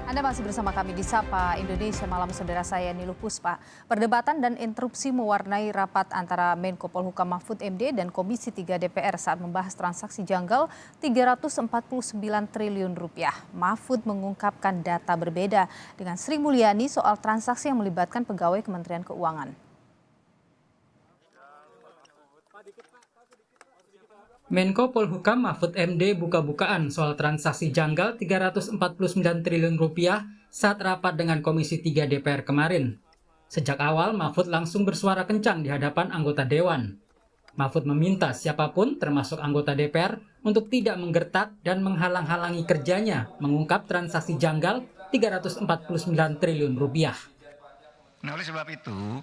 Anda masih bersama kami di Sapa Indonesia Malam, saudara saya Niluh Puspa. Perdebatan dan interupsi mewarnai rapat antara Menko Polhukam Mahfud MD dan Komisi 3 DPR saat membahas transaksi janggal 349 triliun rupiah. Mahfud mengungkapkan data berbeda dengan Sri Mulyani soal transaksi yang melibatkan pegawai Kementerian Keuangan. Menko Polhukam Mahfud MD buka-bukaan soal transaksi janggal 349 triliun rupiah saat rapat dengan Komisi 3 DPR kemarin. Sejak awal, Mahfud langsung bersuara kencang di hadapan anggota Dewan. Mahfud meminta siapapun, termasuk anggota DPR, untuk tidak menggertak dan menghalang-halangi kerjanya mengungkap transaksi janggal 349 triliun rupiah. Nah, oleh sebab itu,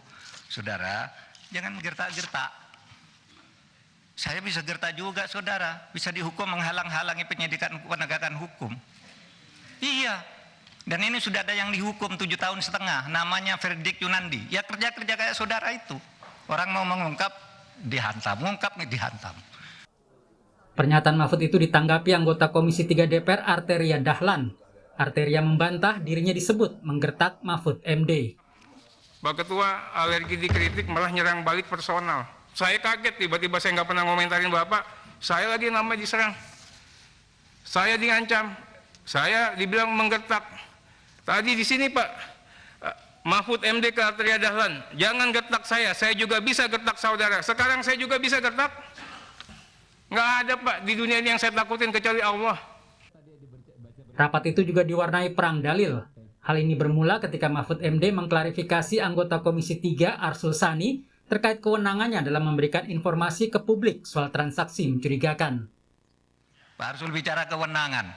saudara, jangan gertak-gertak. Saya bisa gertak juga, saudara. Bisa dihukum menghalang-halangi penyidikan penegakan hukum. Iya. Dan ini sudah ada yang dihukum 7,5 tahun. Namanya Verdik Yunandi. Ya kerja-kerja kayak saudara itu. Orang mau mengungkap, dihantam. Mengungkap, dihantam. Pernyataan Mahfud itu ditanggapi anggota Komisi 3 DPR Arteria Dahlan. Arteria membantah dirinya disebut menggertak Mahfud MD. Pak Ketua alergi dikritik malah nyerang balik personal. Saya kaget tiba-tiba saya nggak pernah ngomentarin Bapak. Saya lagi nama diserang. Saya diancam. Saya dibilang menggertak. Tadi di sini Pak Mahfud MD ke Arteria Dahlan. Jangan gertak saya juga bisa gertak saudara. Sekarang saya juga bisa gertak. Nggak ada Pak di dunia ini yang saya takutin kecuali Allah. Rapat itu juga diwarnai perang dalil. Hal ini bermula ketika Mahfud MD mengklarifikasi anggota Komisi 3 Arsul Sani terkait kewenangannya dalam memberikan informasi ke publik soal transaksi mencurigakan. Pak Arsul bicara kewenangan.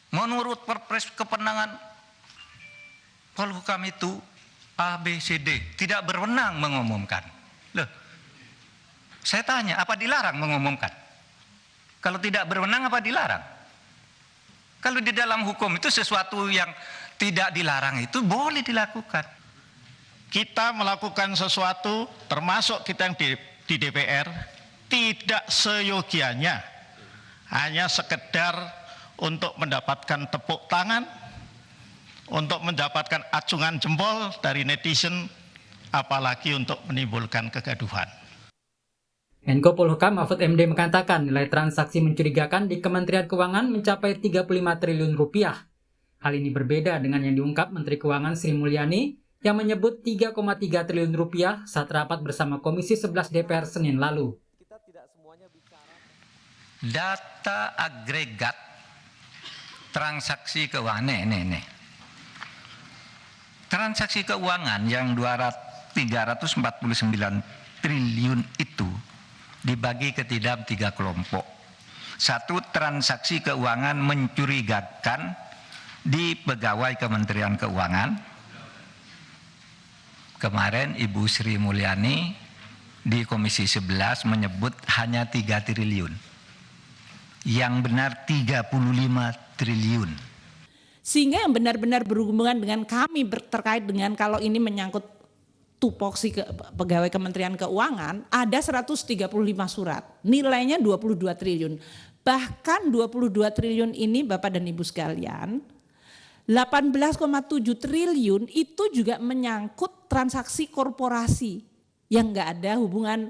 Menurut Perpres kewenangan Polhukam itu A, B, C, D. Tidak berwenang mengumumkan. Loh, saya tanya, apa dilarang mengumumkan? Kalau tidak berwenang, apa dilarang? Kalau di dalam hukum itu sesuatu yang tidak dilarang itu boleh dilakukan. Kita melakukan sesuatu, termasuk kita yang di DPR, tidak seyogianya hanya sekedar untuk mendapatkan tepuk tangan, untuk mendapatkan acungan jempol dari netizen, apalagi untuk menimbulkan kegaduhan. Menko Polhukam Mahfud MD mengatakan nilai transaksi mencurigakan di Kementerian Keuangan mencapai 35 triliun rupiah. Hal ini berbeda dengan yang diungkap Menteri Keuangan Sri Mulyani yang menyebut 3,3 triliun rupiah saat rapat bersama Komisi 11 DPR Senin lalu. Data agregat transaksi keuangan, nih. Transaksi keuangan yang 349 triliun itu dibagi ke dalam 3 kelompok. Satu, transaksi keuangan mencurigakan di pegawai Kementerian Keuangan. Kemarin Ibu Sri Mulyani di Komisi 11 menyebut hanya 3 triliun. Yang benar 35 triliun. Sehingga yang benar-benar berhubungan dengan kami terkait dengan kalau ini menyangkut tupoksi pegawai Kementerian Keuangan, ada 135 surat. Nilainya 22 triliun. Bahkan 22 triliun ini Bapak dan Ibu sekalian, 18,7 triliun itu juga menyangkut transaksi korporasi yang nggak ada hubungan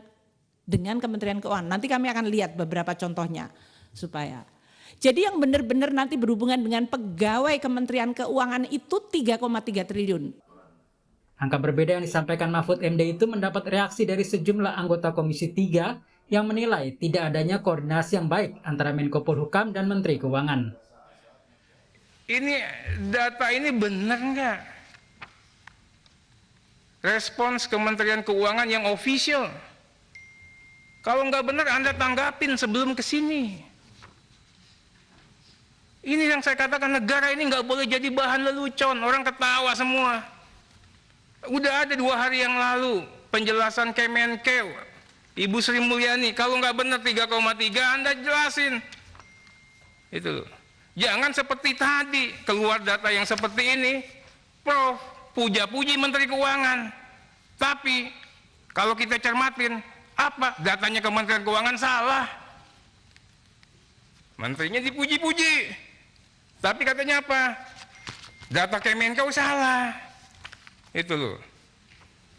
dengan Kementerian Keuangan. Nanti kami akan lihat beberapa contohnya supaya. Jadi yang benar-benar nanti berhubungan dengan pegawai Kementerian Keuangan itu 3,3 triliun. Angka berbeda yang disampaikan Mahfud MD itu mendapat reaksi dari sejumlah anggota Komisi 3 yang menilai tidak adanya koordinasi yang baik antara Menko Polhukam dan Menteri Keuangan. Ini data ini benar nggak? Respons Kementerian Keuangan yang official. Kalau nggak benar Anda tanggapin sebelum ke sini. Ini yang saya katakan, negara ini nggak boleh jadi bahan lelucon. Orang ketawa semua. Udah ada 2 hari yang lalu penjelasan Kemenkeu, Ibu Sri Mulyani. Kalau nggak benar 3,3 Anda jelasin. Itu loh. Jangan seperti tadi, keluar data yang seperti ini, Prof, puja-puji Menteri Keuangan. Tapi, kalau kita cermatin, apa? Datanya Kementerian Keuangan salah. Menterinya dipuji-puji. Tapi katanya apa? Data Kemenkeu salah. Itu loh.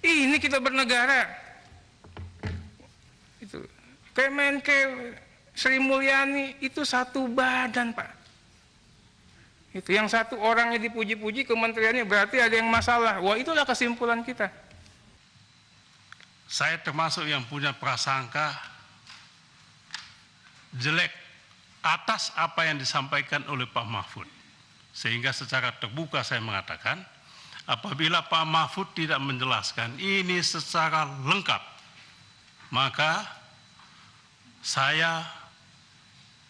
Ini kita bernegara. Itu. Kemenkeu, Sri Mulyani itu satu badan, Pak. Itu yang satu orangnya dipuji-puji, kementeriannya berarti ada yang masalah. Wah, itulah kesimpulan kita. Saya termasuk yang punya prasangka jelek atas apa yang disampaikan oleh Pak Mahfud. Sehingga secara terbuka saya mengatakan, apabila Pak Mahfud tidak menjelaskan ini secara lengkap, maka saya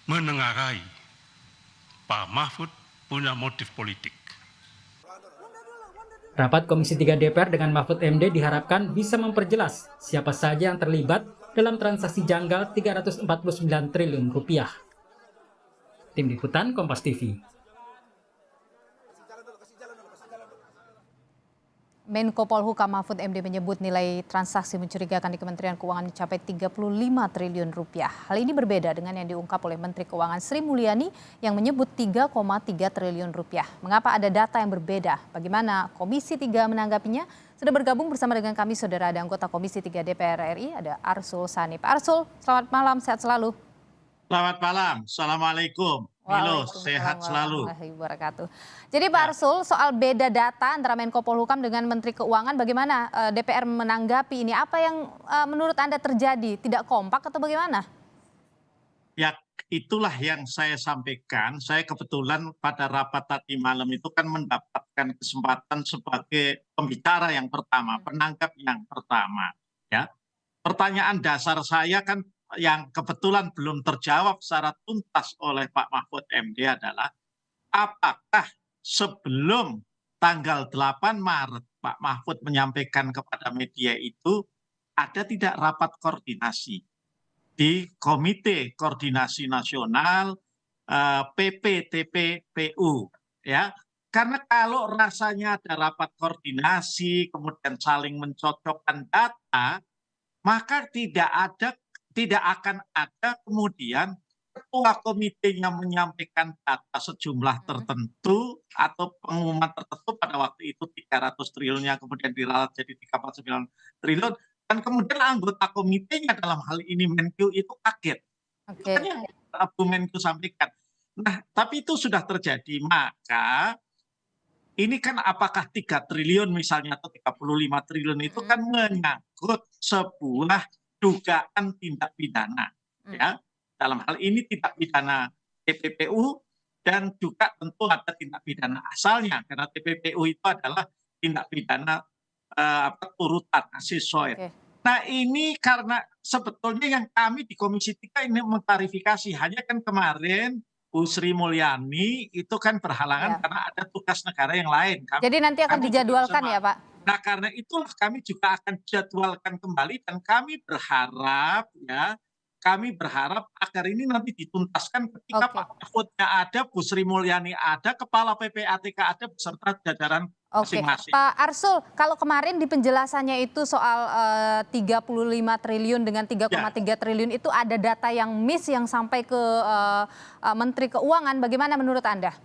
menengarai Pak Mahfud punya motif politik. Rapat Komisi 3 DPR dengan Mahfud MD diharapkan bisa memperjelas siapa saja yang terlibat dalam transaksi janggal 349 triliun rupiah. Tim Liputan Kompas TV. Menko Polhukam Mahfud MD menyebut nilai transaksi mencurigakan di Kementerian Keuangan mencapai 35 triliun rupiah. Hal ini berbeda dengan yang diungkap oleh Menteri Keuangan Sri Mulyani yang menyebut 3,3 triliun rupiah. Mengapa ada data yang berbeda? Bagaimana Komisi 3 menanggapinya? Sudah bergabung bersama dengan kami saudara ada anggota Komisi 3 DPR RI, ada Arsul Sani. Pak Arsul, selamat malam, sehat selalu. Selamat malam, Assalamualaikum. Milo, sehat selalu. Jadi Pak Arsul, soal beda data antara Menko Polhukam dengan Menteri Keuangan, bagaimana DPR menanggapi ini? Apa yang menurut Anda terjadi? Tidak kompak atau bagaimana? Ya, itulah yang saya sampaikan. Saya kebetulan pada rapat tadi malam itu kan mendapatkan kesempatan sebagai pembicara yang pertama, penanggap yang pertama. Ya, pertanyaan dasar saya kan yang kebetulan belum terjawab secara tuntas oleh Pak Mahfud MD adalah apakah sebelum tanggal 8 Maret Pak Mahfud menyampaikan kepada media itu ada tidak rapat koordinasi di Komite Koordinasi Nasional PPTPPU, ya. Karena kalau rasanya ada rapat koordinasi kemudian saling mencocokkan data, maka tidak akan ada kemudian ketua komitenya menyampaikan data sejumlah tertentu atau pengumuman tertentu pada waktu itu 300 triliunnya kemudian diralat jadi 3,9 triliun dan kemudian anggota komitenya dalam hal ini Menkeu itu kaget. Oke. Kan yang Bu Menkeu sampaikan. Nah, tapi itu sudah terjadi, maka ini kan apakah 3 triliun misalnya atau 35 triliun itu kan menyangkut sebuah dugaan tindak pidana, ya. Dalam hal ini tindak pidana TPPU dan juga tentu ada tindak pidana asalnya karena TPPU itu adalah tindak pidana turutan asesoid. Okay. Nah ini karena sebetulnya yang kami di Komisi 3 ini mengklarifikasi hanya kan kemarin Bu Sri Mulyani itu kan berhalangan karena ada tugas negara yang lain. Jadi nanti akan dijadwalkan ya Pak? Nah karena itulah kami juga akan jadwalkan kembali dan kami berharap agar ini nanti dituntaskan ketika Pak Mahfudnya ada, Bu Sri Mulyani ada, Kepala PPATK ada beserta jajaran masing-masing. Pak Arsul, kalau kemarin di penjelasannya itu soal 35 triliun dengan 3,3 triliun itu ada data yang miss yang sampai ke Menteri Keuangan, bagaimana menurut Anda?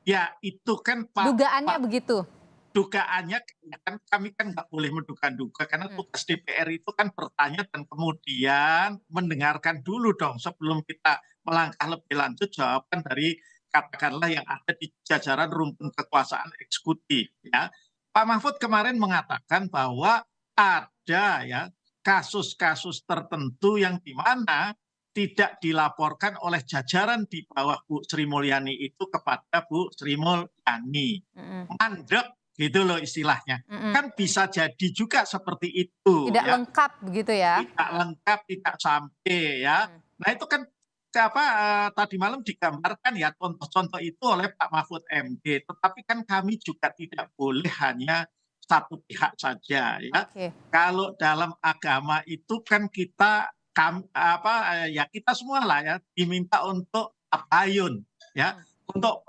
Ya itu kan Pak. Dugaannya begitu? Dugaannya kan kami kan nggak boleh menduga-duga karena tugas DPR itu kan bertanya dan kemudian mendengarkan dulu dong sebelum kita melangkah lebih lanjut jawaban dari katakanlah yang ada di jajaran rumpun kekuasaan eksekutif, ya. Pak Mahfud kemarin mengatakan bahwa ada ya kasus-kasus tertentu yang di mana tidak dilaporkan oleh jajaran di bawah Bu Sri Mulyani itu kepada Bu Sri Mulyani. Mandek gitu loh istilahnya. Kan bisa jadi juga seperti itu. Tidak lengkap begitu ya? Tidak lengkap, tidak sampai ya. Nah itu kan tadi malam digambarkan ya contoh-contoh itu oleh Pak Mahfud MD. Tetapi kan kami juga tidak boleh hanya satu pihak saja ya. Kalau dalam agama itu kan kita semua lah ya diminta untuk tabayun ya. Untuk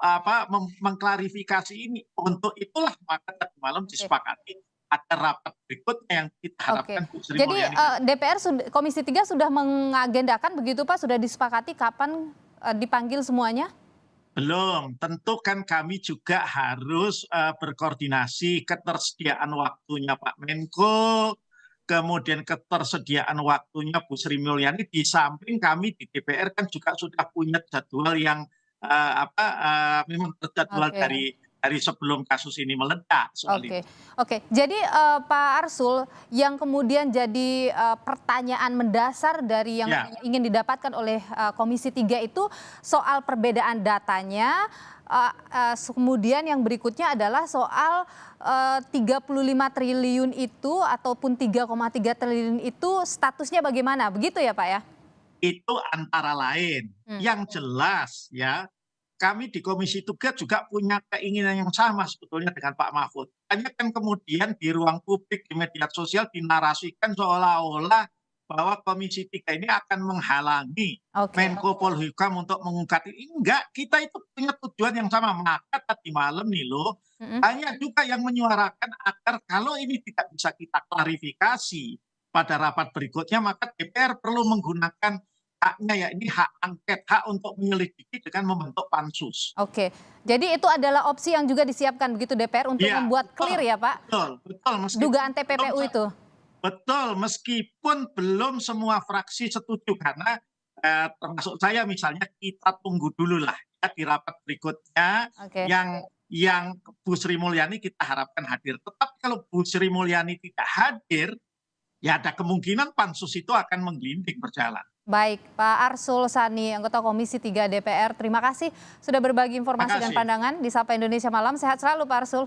mengklarifikasi ini, untuk itulah maka tadi malam disepakati ada rapat berikutnya yang kita harapkan Bu Sri Mulyani. Jadi DPR Komisi 3 sudah mengagendakan begitu Pak, sudah disepakati kapan dipanggil semuanya? Belum, tentu kan kami juga harus berkoordinasi ketersediaan waktunya Pak Menko, kemudian ketersediaan waktunya Bu Sri Mulyani, di samping kami di DPR kan juga sudah punya jadwal yang memang terjadwal Oke. dari sebelum kasus ini meledak soal Oke, itu. oke. Jadi Pak Arsul, yang kemudian jadi pertanyaan mendasar dari yang Ya, ingin didapatkan oleh Komisi 3 itu soal perbedaan datanya, kemudian yang berikutnya adalah soal 35 triliun itu ataupun 3,3 triliun itu statusnya bagaimana, begitu ya Pak ya? itu antara lain. Yang jelas ya, kami di Komisi 3 juga punya keinginan yang sama sebetulnya dengan Pak Mahfud. Hanya kan kemudian di ruang publik, di media sosial dinarasikan seolah-olah bahwa Komisi 3 ini akan menghalangi Oke. Menko Polhukam untuk mengungkap ini. Enggak, kita itu punya tujuan yang sama. Maka tadi malam nih loh, banyak juga yang menyuarakan agar kalau ini tidak bisa kita klarifikasi pada rapat berikutnya, maka DPR perlu menggunakan haknya, ya ini hak angket, hak untuk menyelidiki dengan membentuk pansus. Oke, jadi itu adalah opsi yang juga disiapkan begitu DPR untuk Iya, membuat betul, clear ya Pak, betul, dugaan TPPU itu? betul, meskipun belum semua fraksi setuju karena termasuk saya misalnya, kita tunggu dulu lah ya di rapat berikutnya Oke. yang Bu Sri Mulyani kita harapkan hadir. Tetapi kalau Bu Sri Mulyani tidak hadir, ya ada kemungkinan pansus itu akan menggelinding berjalan. Baik, Pak Arsul Sani, anggota Komisi 3 DPR, terima kasih sudah berbagi informasi dan Makasih. pandangan di Sapa Indonesia Malam. Sehat selalu Pak Arsul.